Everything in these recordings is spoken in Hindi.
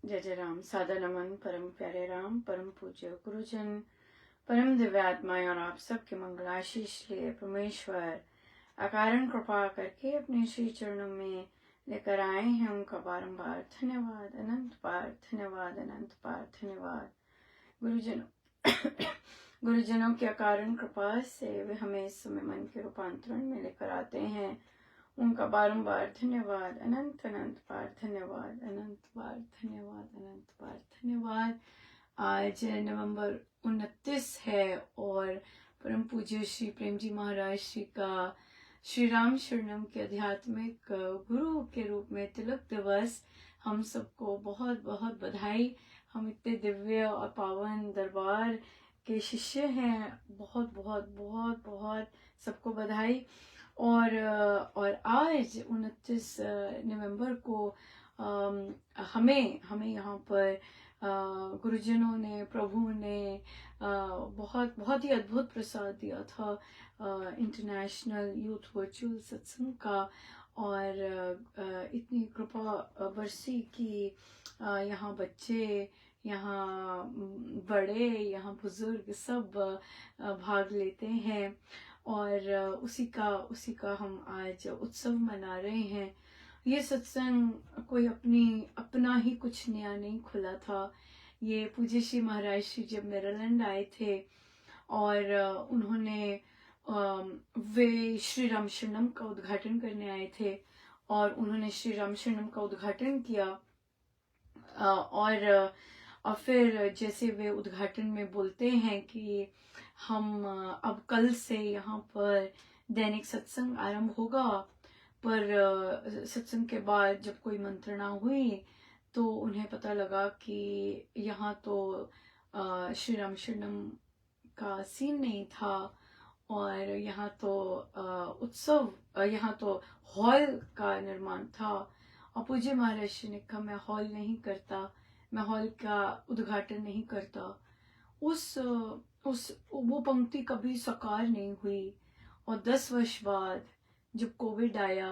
जय जय राम। सादा नमन परम प्यारे राम, परम पूज्य गुरुजन, परम दिव्यात्माएं और आप सबके मंगलाशीष लिए परमेश्वर अकारण कृपा करके अपने श्री चरणों में लेकर आए हैं। उनका बारंबार धन्यवाद, अनंत बार धन्यवाद, अनंत बार धन्यवाद। गुरुजनों के अकारण कृपा से वे हमें इस समय मन के रूपांतरण में लेकर आते हैं। उनका बारंबार धन्यवाद, अनंत अनंत बार धन्यवाद, अनंत बार धन्यवाद, अनंत बार धन्यवाद। आज नवंबर 29 है और परम पूज्य श्री प्रेम जी महाराज श्री का श्री राम शरणम के आध्यात्मिक गुरु के रूप में तिलक दिवस। हम सबको बहुत बहुत बधाई। हम इतने दिव्य और पावन दरबार के शिष्य हैं। बहुत बहुत बहुत बहुत सबको बधाई। और आज 29 नवंबर को हमें यहाँ पर गुरुजनों ने, प्रभु ने बहुत ही अद्भुत प्रसाद दिया था इंटरनेशनल यूथ वर्चुअल सत्संग का। और इतनी कृपा बरसी कि यहाँ बच्चे, यहाँ बड़े, यहाँ बुजुर्ग सब भाग लेते हैं। और उसी का हम आज उत्सव मना रहे हैं। ये सत्संग कोई अपना ही कुछ नया नहीं खुला था। ये पूज्य श्री महाराज श्री जब मेरीलैंड आए थे और उन्होंने वे श्री राम शरणम का उद्घाटन करने आए थे और उन्होंने श्री राम शरणम का उद्घाटन किया। और फिर जैसे वे उद्घाटन में बोलते हैं कि हम अब कल से यहाँ पर दैनिक सत्संग आरंभ होगा, पर सत्संग के बाद जब कोई मंत्रणा हुई तो उन्हें पता लगा कि यहाँ तो श्री राम शरणम का सीन नहीं था और यहाँ तो उत्सव, यहाँ तो हॉल का निर्माण था। और पूज्य महाराज ने कहा मैं हॉल नहीं करता, मैं हॉल का उद्घाटन नहीं करता। वो पंक्ति कभी साकार नहीं हुई। और 10 वर्ष बाद जब कोविड आया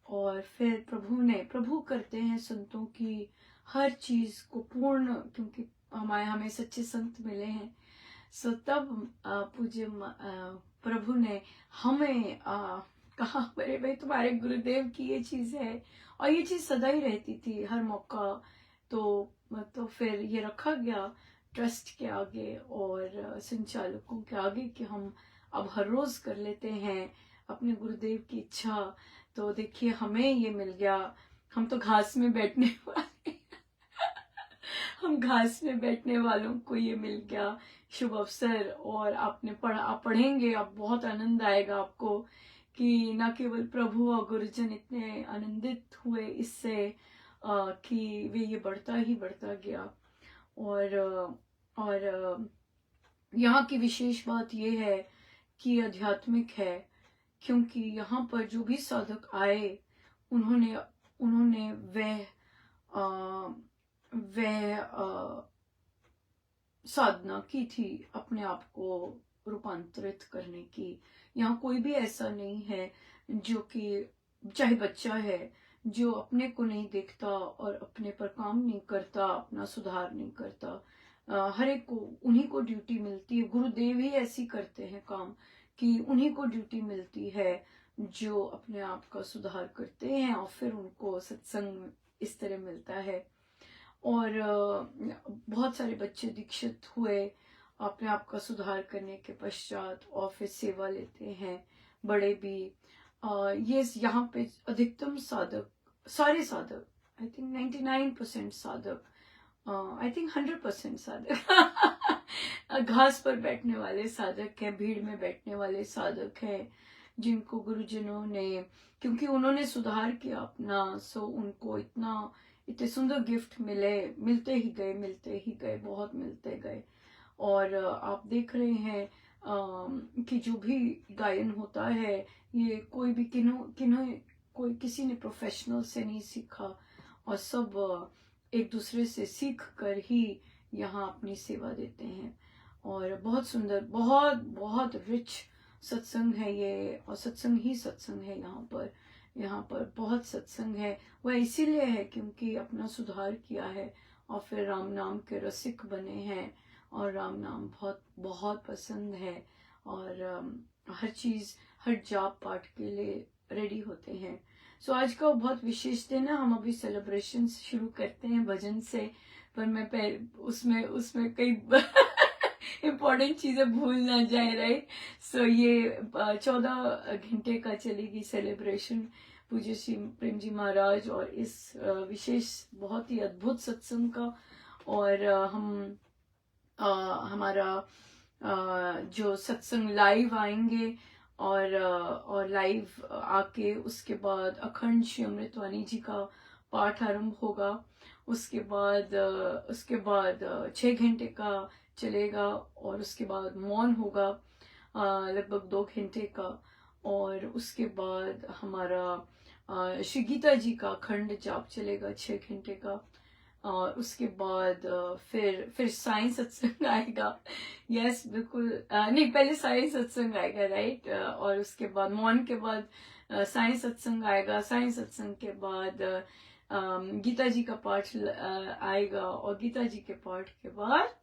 और फिर प्रभु करते हैं संतों की हर चीज को पूर्ण, क्योंकि हमें सच्चे संत मिले हैं। सो तब पूज्य प्रभु ने हमें कहा अरे भाई तुम्हारे गुरुदेव की ये चीज है। और ये चीज सदा ही रहती थी हर मौका। तो फिर ये रखा गया ट्रस्ट के आगे और संचालकों के आगे कि हम अब हर रोज कर लेते हैं अपने गुरुदेव की इच्छा। तो देखिए हमें ये मिल गया। हम तो घास में बैठने वाले हम घास में बैठने वालों को ये मिल गया शुभ अवसर। और आप पढ़ेंगे, अब बहुत आनंद आएगा आपको कि न केवल प्रभु और गुरुजन इतने आनंदित हुए इससे कि वे ये बढ़ता ही बढ़ता गया। और यहाँ की विशेष बात ये है कि आध्यात्मिक है, क्योंकि यहाँ पर जो भी साधक आए उन्होंने वह साधना की थी अपने आप को रूपांतरित करने की। यहाँ कोई भी ऐसा नहीं है जो कि, चाहे बच्चा है, जो अपने को नहीं देखता और अपने पर काम नहीं करता, अपना सुधार नहीं करता। हर एक को उन्हीं को ड्यूटी मिलती है। गुरुदेव ही ऐसी करते हैं काम कि उन्हीं को ड्यूटी मिलती है जो अपने आप का सुधार करते हैं और फिर उनको सत्संग इस तरह मिलता है। और बहुत सारे बच्चे दीक्षित हुए अपने आप का सुधार करने के पश्चात और फिर सेवा लेते हैं, बड़े भी। ये यहाँ पे अधिकतम साधक, सारे साधक, आई थिंक 99% साधक, आई थिंक 100% साधक घास पर बैठने वाले साधक हैं, भीड़ में बैठने वाले साधक हैं, जिनको गुरुजनों ने, क्योंकि उन्होंने सुधार किया अपना, सो उनको इतने सुंदर गिफ्ट मिलते ही गए, बहुत मिलते गए। और आप देख रहे हैं कि जो भी गायन होता है ये कोई भी कोई किसी ने प्रोफेशनल से नहीं सीखा और सब एक दूसरे से सीख कर ही यहाँ अपनी सेवा देते हैं। और बहुत सुंदर, बहुत बहुत रिच सत्संग है ये। और सत्संग ही सत्संग है यहाँ पर बहुत सत्संग है। वह इसीलिए है क्योंकि अपना सुधार किया है और फिर राम नाम के रसिक बने हैं और राम नाम बहुत बहुत पसंद है। और हर चीज़, हर जाप पाठ के लिए रेडी होते हैं। सो आज का बहुत विशेष दिन है। हम अभी सेलिब्रेशन शुरू करते हैं भजन से, पर मैं उसमें उसमें कई इम्पोर्टेंट चीजें भूल ना जाए, राइट। सो ये 14 घंटे का चलेगी सेलिब्रेशन पूज्य श्री प्रेम जी महाराज और इस विशेष बहुत ही अद्भुत सत्संग का। और हमारा जो सत्संग लाइव आएंगे और लाइव आके उसके बाद अखंड श्री अमृतवाणी जी का पाठ आरंभ होगा। उसके बाद 6 घंटे का चलेगा और उसके बाद मौन होगा लगभग 2 घंटे का। और उसके बाद हमारा श्री गीता जी का अखंड जाप चलेगा 6 घंटे का। और उसके बाद फिर साइंस सत्संग आएगा। यस बिल्कुल, नहीं पहले साइंस सत्संग आएगा, राइट। और उसके बाद मौन के बाद साइंस सत्संग आएगा। साइंस सत्संग के बाद गीता जी का पाठ आएगा और गीता जी के पाठ के बाद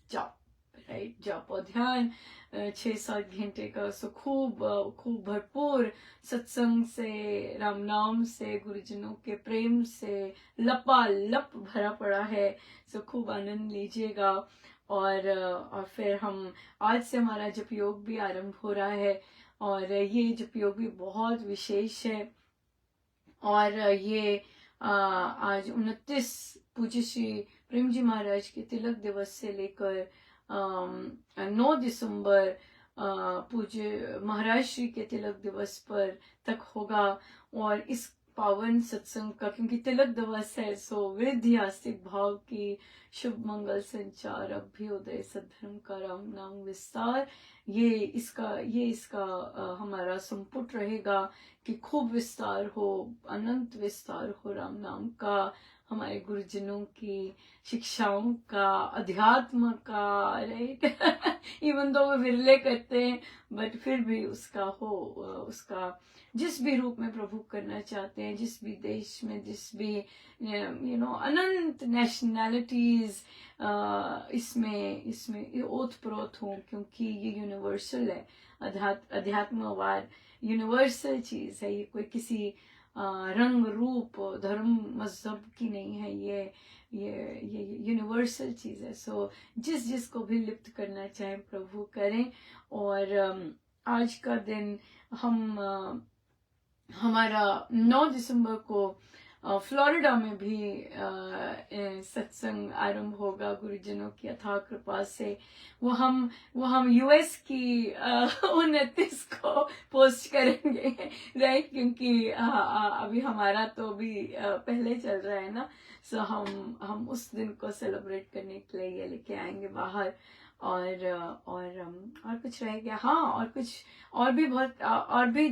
जाप, राइट, जाप और ध्यान 6-7 घंटे का। सो खूब भरपूर सत्संग से, राम नाम से, गुरुजनों के प्रेम से लपालप भरा पड़ा है। सो खूब आनंद लीजिएगा। और फिर हम आज से हमारा जप योग भी आरंभ हो रहा है और ये जप योग भी बहुत विशेष है। और ये आज 29 पूज्य श्री प्रेम जी महाराज के तिलक दिवस से लेकर 9 दिसंबर पूज्य महाराज श्री के तिलक दिवस पर तक होगा। और इस पावन सत्संग का, क्योंकि तिलक दिवस है, सो वृद्धि आस्तिक भाव की शुभ मंगल संचार, अभ्युदय सद्धर्म का राम नाम विस्तार, ये इसका हमारा संपुट रहेगा कि खूब विस्तार हो, अनंत विस्तार हो राम नाम का, हमारे गुरुजनों की शिक्षाओं का, अध्यात्म का, राइट। इवन दो वो विरले करते हैं बट फिर भी उसका हो, उसका जिस भी रूप में प्रभु करना चाहते हैं, जिस भी देश में, जिस भी अनंत नेशनैलिटीज इसमें ओत प्रोत हो, क्योंकि ये यूनिवर्सल है। अध्यात्मवाद यूनिवर्सल चीज है, ये कोई किसी रंग रूप धर्म मजहब की नहीं है, ये यूनिवर्सल चीज है। सो जिसको भी लिप्त करना चाहे प्रभु करें। और आज का दिन हमारा 9 दिसंबर को फ्लोरिडा में भी सत्संग आरंभ होगा गुरुजनों की अथाह कृपा से। वो हम यूएस की 29 को पोस्ट करेंगे, राइट, क्योंकि अभी हमारा तो भी पहले चल रहा है ना। सो हम उस दिन को सेलिब्रेट करने के लिए ये लेके आएंगे बाहर। और कुछ रह गया, हाँ, और कुछ और भी बहुत और भी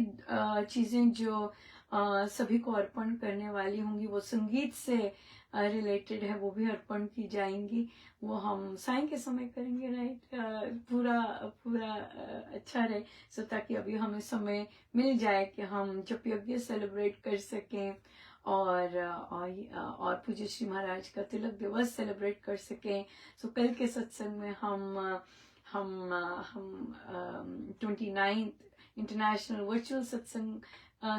चीजें जो सभी को अर्पण करने वाली होंगी, वो संगीत से रिलेटेड है, वो भी अर्पण की जाएंगी। वो हम सायं के समय करेंगे, राइट। पूरा अच्छा रहे, सो ताकि अभी हमें समय मिल जाए कि हम जप यज्ञ सेलिब्रेट कर सकें और पूज्य श्री महाराज का तिलक दिवस सेलिब्रेट कर सकें। सो कल के सत्संग में हम 29th इंटरनेशनल वर्चुअल सत्संग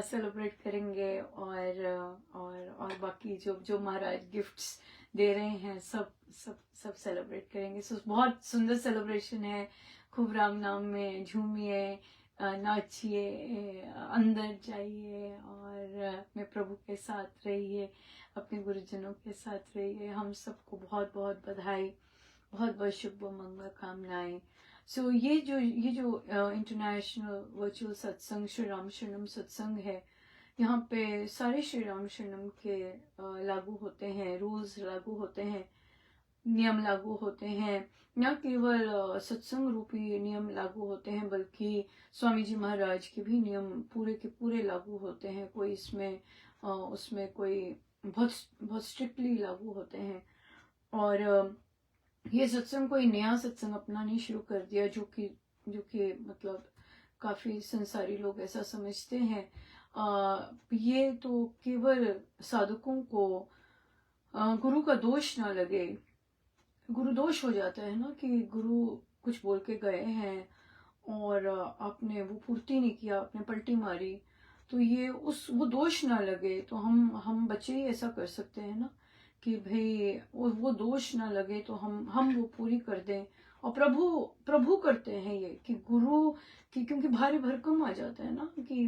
सेलिब्रेट करेंगे और बाकी जो महाराज गिफ्ट्स दे रहे हैं सब सेलिब्रेट करेंगे। सो बहुत सुंदर सेलिब्रेशन है। खूब राम नाम में झूमिए, नाचिए, अंदर जाइए और मैं प्रभु के साथ रहिए, अपने गुरुजनों के साथ रहिए। हम सबको बहुत बहुत बधाई, बहुत बहुत शुभ मंगल कामनाएं। सो ये जो इंटरनेशनल वर्चुअल सत्संग श्री राम शरणम सत्संग है, यहाँ पे सारे श्री राम शरणम के लागू होते हैं, रूल्स लागू होते हैं, नियम लागू होते हैं। न केवल सत्संग रूपी नियम लागू होते हैं, बल्कि स्वामी जी महाराज के भी नियम पूरे के पूरे लागू होते हैं। कोई उसमें कोई बहुत स्ट्रिक्टली लागू होते हैं। और ये सत्संग कोई नया सत्संग अपना नहीं शुरू कर दिया, जो कि मतलब काफी संसारी लोग ऐसा समझते हैं। ये तो केवल साधकों को गुरु का दोष ना लगे। गुरु दोष हो जाता है ना कि गुरु कुछ बोल के गए हैं और आपने वो पूर्ति नहीं किया, आपने पलटी मारी, तो ये वो दोष ना लगे। तो हम बच्चे ही ऐसा कर सकते हैं ना कि भाई वो दोष ना लगे, तो हम वो पूरी कर दें। और प्रभु करते हैं ये कि गुरु की, क्योंकि भारी भरकम आ जाता है ना कि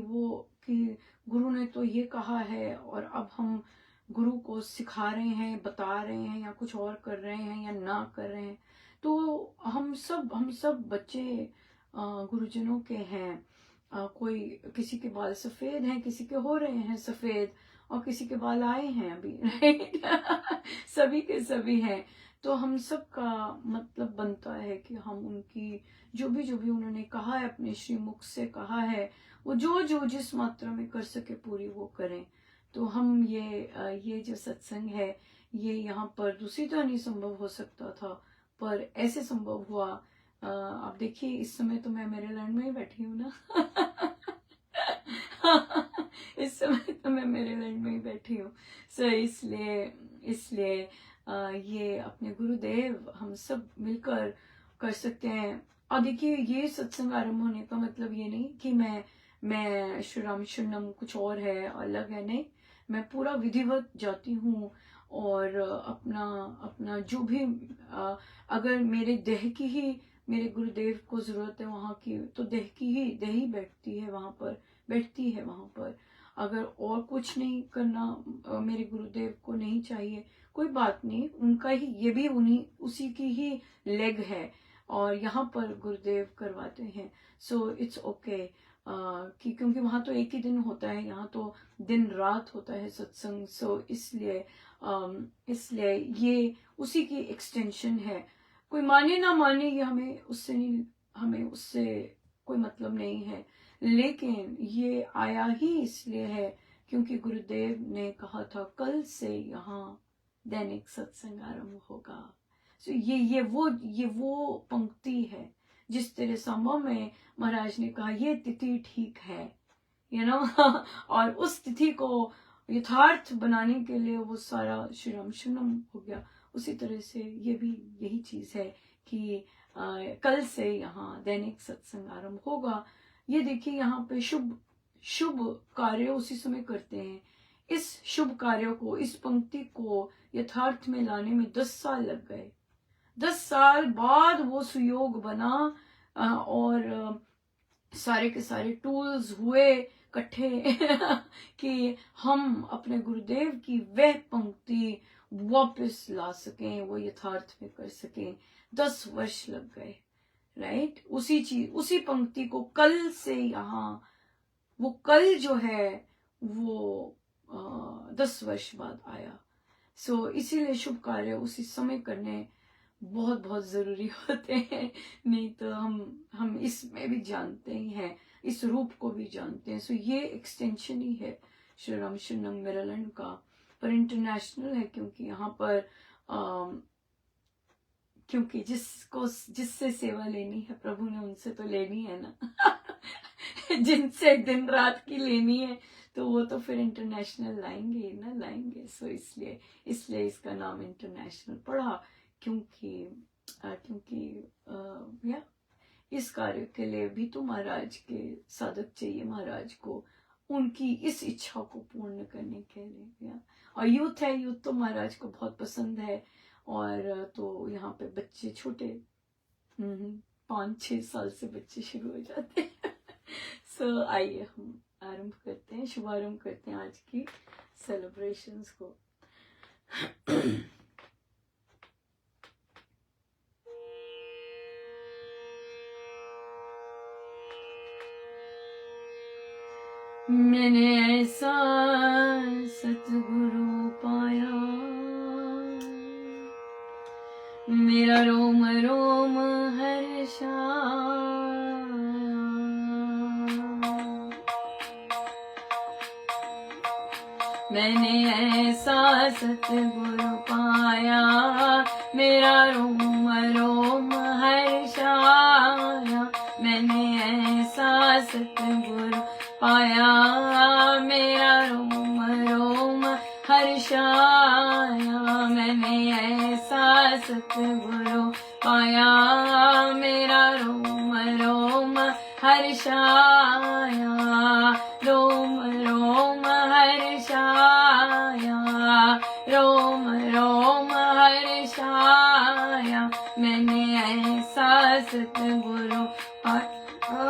गुरु ने तो ये कहा है और अब हम गुरु को सिखा रहे हैं, बता रहे हैं, या कुछ और कर रहे हैं या ना कर रहे हैं। तो हम सब बच्चे गुरुजनों के हैं। कोई किसी के बाल सफेद हैं, किसी के हो रहे हैं सफेद, और किसी के बाल आए हैं अभी, राइट। सभी के सभी हैं। तो हम सब का मतलब बनता है कि हम उनकी जो भी उन्होंने कहा है, अपने श्रीमुख से कहा है, वो जो जिस मात्रा में कर सके पूरी वो करें। तो हम ये जो सत्संग है, ये यहाँ पर दूसरी तरह नहीं संभव हो सकता था, पर ऐसे संभव हुआ। आप देखिए इस समय तो मैं मेरीलैंड में ही बैठी हूँ ना। इस समय तो मैं मेरीलैंड में ही बैठी हूँ। सो इसलिए ये अपने गुरुदेव हम सब मिलकर कर सकते हैं। और देखिए ये सत्संग आरंभ होने का मतलब ये नहीं कि मैं श्री राम शरणम कुछ और है, अलग है, नहीं। मैं पूरा विधिवत जाती हूँ और अपना जो भी अगर मेरे देह की ही मेरे गुरुदेव को जरूरत है वहाँ की, तो देह ही बैठती है वहाँ पर। अगर और कुछ नहीं करना मेरे गुरुदेव को नहीं चाहिए, कोई बात नहीं, उनका ही ये भी उसी की ही लेग है और यहाँ पर गुरुदेव करवाते हैं। सो इट्स ओके क्योंकि वहाँ तो एक ही दिन होता है, यहाँ तो दिन रात होता है सत्संग। सो इसलिए ये उसी की एक्सटेंशन है। कोई माने ना माने ये हमें उससे कोई मतलब नहीं है, लेकिन ये आया ही इसलिए है क्योंकि गुरुदेव ने कहा था कल से यहाँ दैनिक सत्संग आरंभ होगा। सो ये वो पंक्ति है जिस तरह समय में महाराज ने कहा ये तिथि ठीक है, और उस तिथि को यथार्थ बनाने के लिए वो सारा श्री राम शरणम हो गया। उसी तरह से ये भी यही चीज है कि कल से यहाँ दैनिक सत्संग आरंभ होगा। ये देखिए यहाँ पे शुभ कार्य उसी समय करते हैं। इस शुभ कार्यों को, इस पंक्ति को यथार्थ में लाने में 10 साल लग गए। 10 साल बाद वो सुयोग बना और सारे के सारे टूल्स हुए इकट्ठे कि हम अपने गुरुदेव की वह पंक्ति वापस ला सकें, वो यथार्थ में कर सकें। 10 वर्ष लग गए, राइट। उसी पंक्ति को कल से यहाँ, वो कल जो है वो 10 वर्ष बाद आया। सो इसीलिए शुभ कार्य उसी समय करने बहुत बहुत जरूरी होते हैं, नहीं तो हम इसमें भी जानते ही हैं, इस रूप को भी जानते हैं। सो ये एक्सटेंशन ही है श्री राम शरणम मेरीलैंड का, पर इंटरनेशनल है क्योंकि यहाँ पर क्योंकि जिससे सेवा लेनी है प्रभु ने उनसे तो लेनी है ना। जिनसे दिन रात की लेनी है तो वो तो फिर इंटरनेशनल लाएंगे। सो इसलिए इसका नाम इंटरनेशनल पड़ा क्योंकि इस कार्य के लिए भी तो महाराज के साधक चाहिए, महाराज को उनकी इस इच्छा को पूर्ण करने के लिए। और यूथ तो महाराज को बहुत पसंद है। और तो यहाँ पे बच्चे छोटे 5-6 साल से बच्चे शुरू हो जाते हैं। सो आइए हम आरंभ करते हैं, शुभारंभ करते हैं आज की सेलिब्रेशंस को। मैंने ऐसा सतगुरु पाया, मेरा रोम रोम हर्षा। मैंने ऐसा सतगुरु पाया, मेरा रोम रोम हर्षाया। मैंने ऐसा सतगुरु पाया, मेरा रोम रोम हर्षाया। ऐसा सतगुरु पाया, मेरा रोम रोम हर्षाया, रोम रोम हर्षाया, रोम रोम हर्षाया। मैंने ऐसा सतगुरु पाया,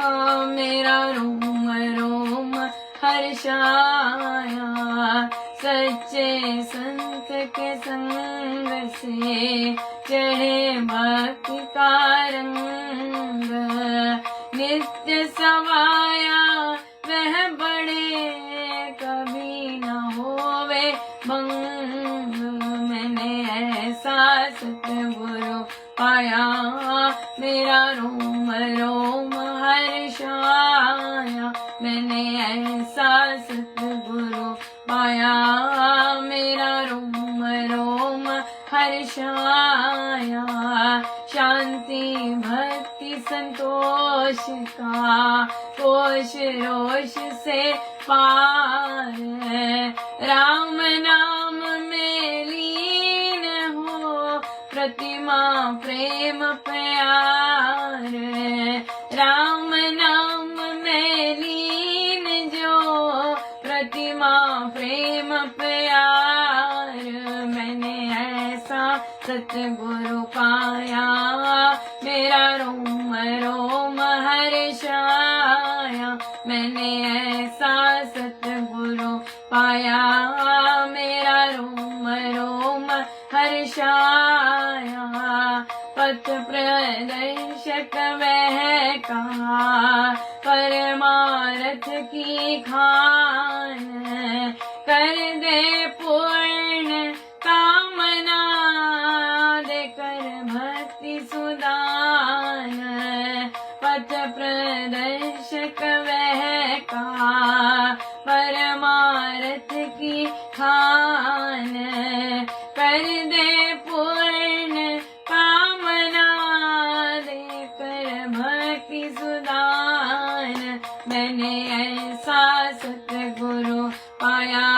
मेरा रोम रोम हर्षाया। सच्चे संत के संग से चढ़े भक्ति का रंग, नित्य समाया वह बड़े कभी न होवे भंग। मैंने ऐसा सतगुरु पाया, मेरा रोम रोम हर्षाया। मैंने ऐसा सतगुरु पाया, मेरा रोम रोम हर्षाया। शांति भक्ति संतोष का कोश रोष से पार, राम नाम में लीन हो प्रतिमा प्रेम प्यार। राम नाम में लीन जो प्रतिमा प्रेम प्यार। मैंने ऐसा सतगुरु पाया, मेरा रोम रोम हर्षाया। मैंने ऐसा सतगुरु पाया, मेरा रोम रोम हर्षाया। पथ प्रदर्शक वह कहा, परमार्थ की खान, कर दे पूर्ण कामना, देकर भक्ति सुदान। पथ प्रदर्शक वह कहा, परमार्थ की खान, कर दे पूर्ण कामना, देकर भक्ति सुदान। मैंने ऐसा सतगुरु पाया,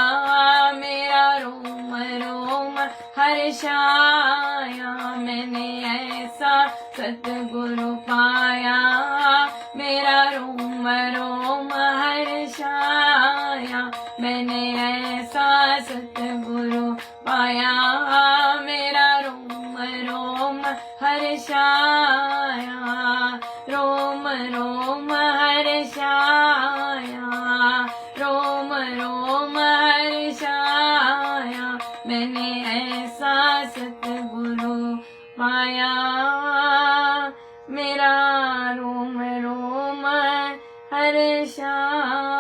मेरा रोम रोम हर्षाया। मैंने ऐसा सतगुरु पाया, मेरा रोम रोम हर्षाया। मैंने ऐसा सतगुरु पाया, मेरा रोम रोम हर्षाया। रोम रोम हर्षाया, रोम रोम हर्षाया। मैंने ऐसा सतगुरु पाया, मेरा रोम रोम हर्षाया।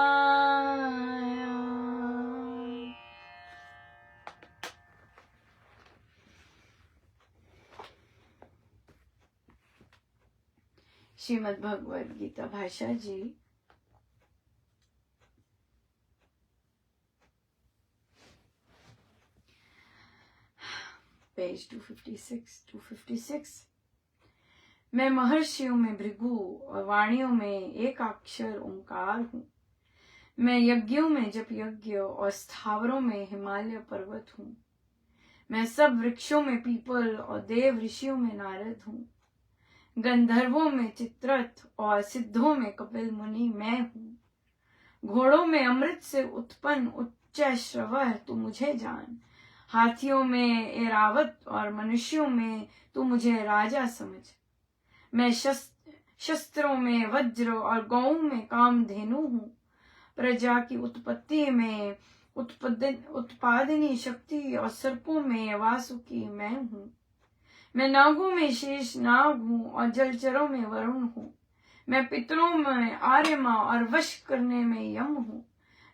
श्रीमद् भगवद गीता भाषा जी, पेज 256। मैं महर्षियों में भृगु और वाणियों में एक अक्षर ओंकार हूँ। मैं यज्ञों में जप यज्ञ और स्थावरों में हिमालय पर्वत हूँ। मैं सब वृक्षों में पीपल और देव ऋषियों में नारद हूँ। गंधर्वों में चित्ररथ और सिद्धों में कपिल मुनि मैं हूँ। घोड़ों में अमृत से उत्पन्न उच्च श्रवः तू मुझे जान। हाथियों में ऐरावत और मनुष्यों में तू मुझे राजा समझ। मैं शस्त्रों में वज्र और गौओं में कामधेनु हूँ। प्रजा की उत्पत्ति में उत्पादनी शक्ति और सर्पों में वासुकी मैं हूँ। मैं नागों में शेष नाग हूँ और जलचरों में वरुण हूँ। मैं पितरों में आर्यमा और वश करने में यम हूँ।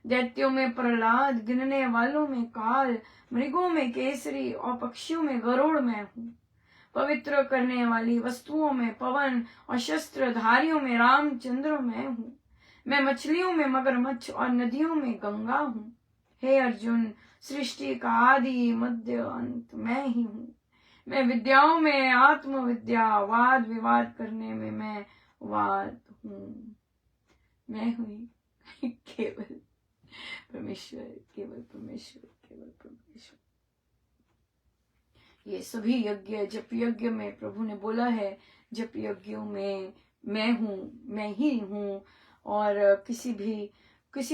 दैत्यों में प्रहलाद, गिनने वालों में काल, मृगों में केसरी और पक्षियों में गरुड़ मैं हूँ। पवित्र करने वाली वस्तुओं में पवन और शस्त्रधारियों में रामचंद्र मैं हूँ। मैं मछलियों में मगरमच्छ और नदियों में गंगा हूँ। हे अर्जुन, सृष्टि का आदि मध्य अंत मैं ही हूँ। मैं विद्याओं में आत्मविद्या, वाद विवाद करने में मैं वाद हूँ। मैं हुई केवल परमेश्वर, केवल परमेश्वर, केवल परमेश्वर। ये सभी यज्ञ, जप यज्ञ में प्रभु ने बोला है जप यज्ञों में मैं हूँ, मैं ही हूँ। और किसी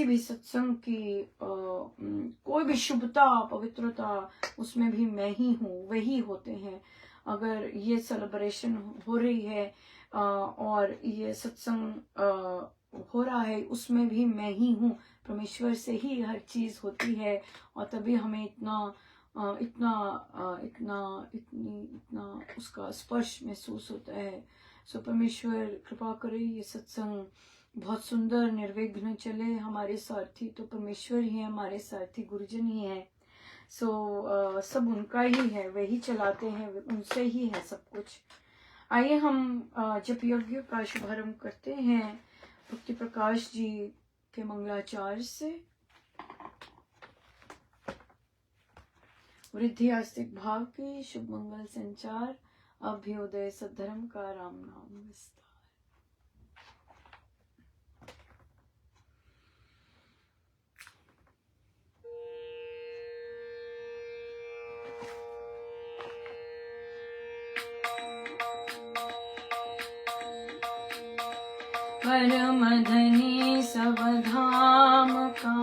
भी सत्संग की कोई भी शुभता, पवित्रता, उसमें भी मैं ही हूँ, वही होते हैं। अगर ये सेलिब्रेशन हो रही है और ये सत्संग हो रहा है, उसमें भी मैं ही हूँ। परमेश्वर से ही हर चीज होती है और तभी हमें इतना उसका स्पर्श महसूस होता है। सो परमेश्वर कृपा करे, ये सत्संग बहुत सुंदर निर्विघ्न चले। हमारे सारथी तो परमेश्वर ही है, हमारे सारथी गुरुजन ही है। सो सब उनका ही है, वही चलाते हैं, उनसे ही है सब कुछ। आइए हम जप यज्ञ का शुभारंभ करते हैं भक्ति प्रकाश जी के मंगलाचार्य से। वृद्धि आस्तिक भाव की शुभ मंगल संचार, अभ्युदय सद्धर्म का राम नाम विस्तार। परम धनी सब धाम का,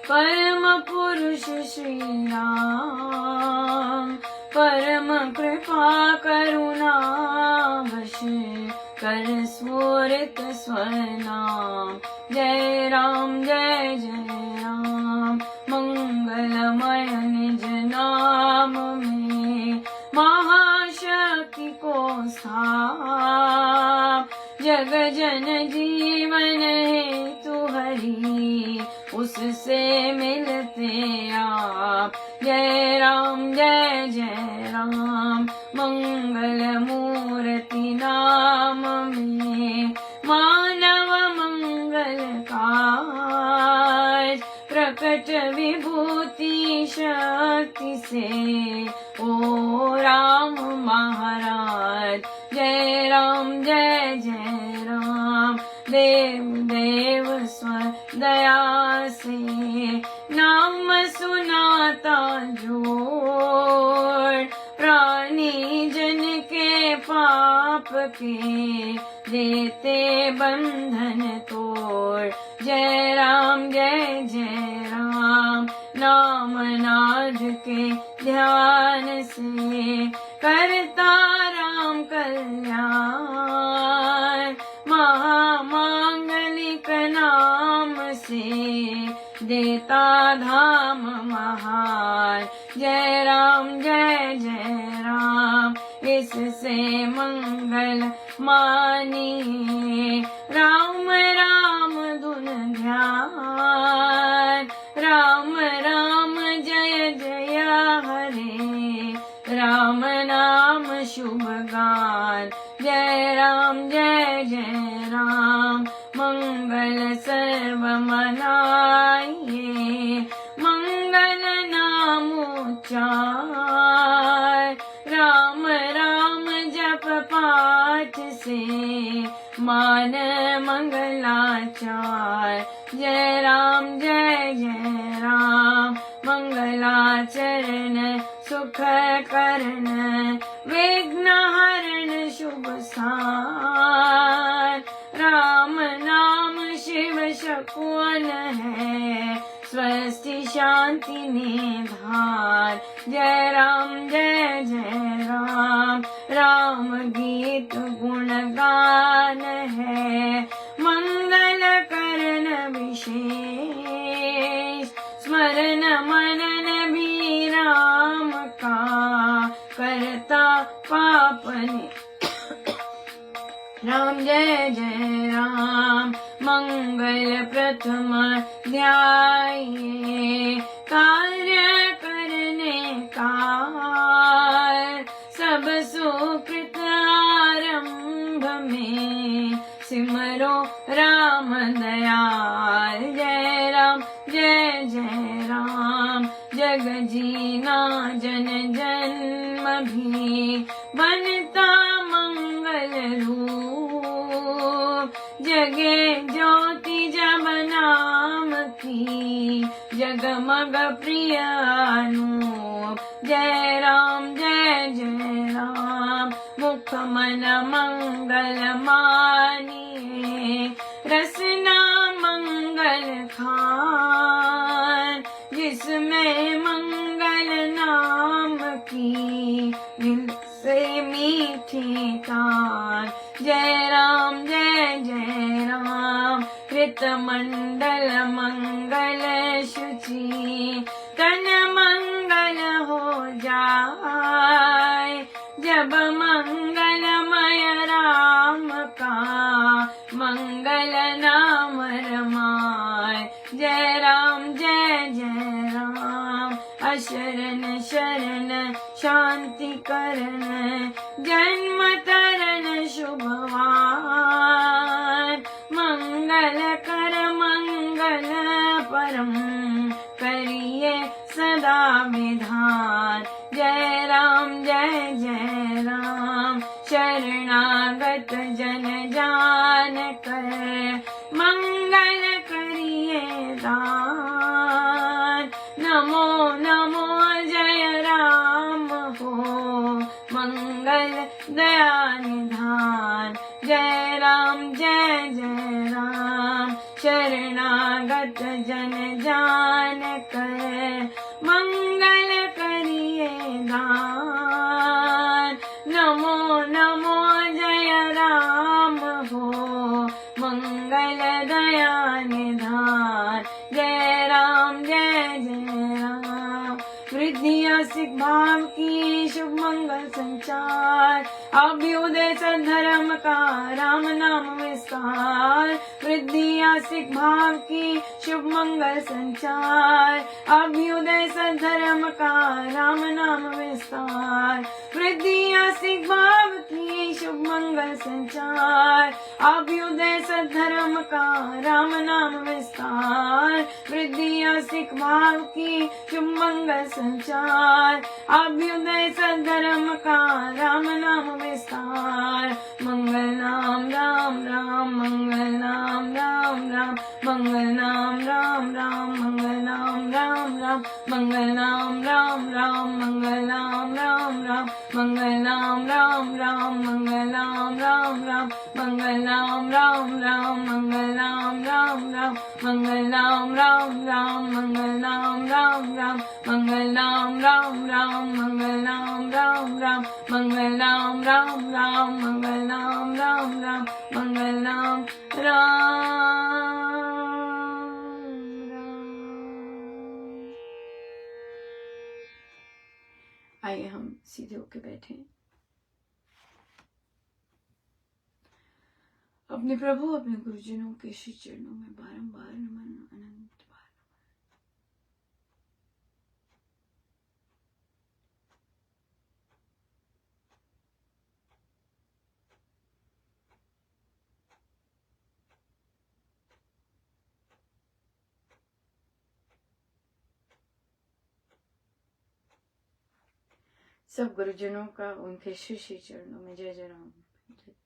परम पुरुष श्री राम, परम कृपा करुणा वश कर स्फुरित स्वनाम। जय राम जय जय राम, मंगलमय निज नाम में महाशक्ति को स्थाप। जग जन जीवन हेतु हरि, उससे मिलते आप। जय राम जय जय राम, मंगल मूर्ति नाम में मानव मंगल काज। प्रकट विभूति शक्ति से ओ राम महाराज। जय राम जय जय राम, देव देव स्वर दया से नाम सुनाता जोड़। प्राणी जन के पाप के देते बंधन तोड़। जय राम जय जय राम, नाम नाद के ध्यान से करता राम कल्याण। महामांगलिक नाम से देता धाम महान। जय राम जय जय राम, इससे मंगल मानिए राम राम धुन ध्यान। राम राम जय जय हरे, राम नाम शुभ गान। जय राम जय जय राम, मंगल सर्व मनाइए मंगल नाम उच्चार। राम राम जप पाठ से मान मंगलाचार। जय राम जय जय राम, मंगलाचरण सुख करण विघ्न हरण शुभ सार। राम नाम शिव शकुन है, स्वस्ति शांति निधान। जय राम जय जय राम, राम गीत गुण गान है मंगल करण विशेष। स्मरण मनन भी राम का, करता पापने राम जय जय राम, मंगल प्रथम ध्याये कार्य करने का। सब सुकृत आरंभ में सिमरो राम दयाल। जय राम जय जय राम, जग जीना जन जन्म भी बनता मंगल रूप। जगे ज्योति जब नाम की, जगमग प्रिय अनूप। जय राम जय जय राम। मुख मन मंगल मानिए, रसना मंगल खान। जिसमें मंगल नाम की, दिल से मीठी तान। जय राम जय जय राम। कृत मंडल मंगल शुचि, तन मंगल हो जाए। जब मंगलमय राम का, मंगल नाम रमाए। जय राम जय जय राम। अशरण शरण शांति करण, जन्म तरण शुभवान। मंगल कर मंगल परम, करिए सदा विधान। जय राम जय जय राम। शरणागत जन जान कर, मंगल करिए दान। नमो नमो जय राम हो, मंगल दया निधान। जय राम जय जय राम। शरणागत जन जान कर, मंगल करिए दान। नमो नमो जय राम हो, मंगल दया निधान। जय राम जय जय राम। वृद्धि आस्तिक भाव की शुभ मंगल संचार, अभ्युदय सद्धर्म का राम नाम विस्तार। वृद्धि आस्तिक भाव की शुभ मंगल संचार, अभ्युदय सद्धर्म का राम नाम विस्तार। वृद्धि आस्तिक भाव की शुभ मंगल संचार, अभ्युदय सद्धर्म का राम नाम विस्तार। वृद्धि आस्तिक भाव की शुभ मंगल संचार, अभ्युदय सद्धर्म का राम नाम विस्तार। मंगल नाम राम राम, मंगल नाम राम राम, मंगल नाम राम राम, मंगल नाम राम राम, मंगल नाम राम राम, मंगल नाम राम राम, मंगल नाम राम राम, मंगल नाम राम राम, मंगल नाम राम राम, मंगल नाम राम राम, मंगल नाम राम राम, मंगल नाम राम राम, मंगल नाम राम राम, मंगल नाम राम राम, मंगल नाम राम राम, मंगल नाम राम राम, मंगल नाम राम राम। आइए हम सीधे होके बैठे, अपने प्रभु अपने गुरुजनों के श्री चरणों में बारंबार नमन, अनंत बार। सब गुरुजनों का उनके श्री श्री चरणों में जय जय राम, जय जय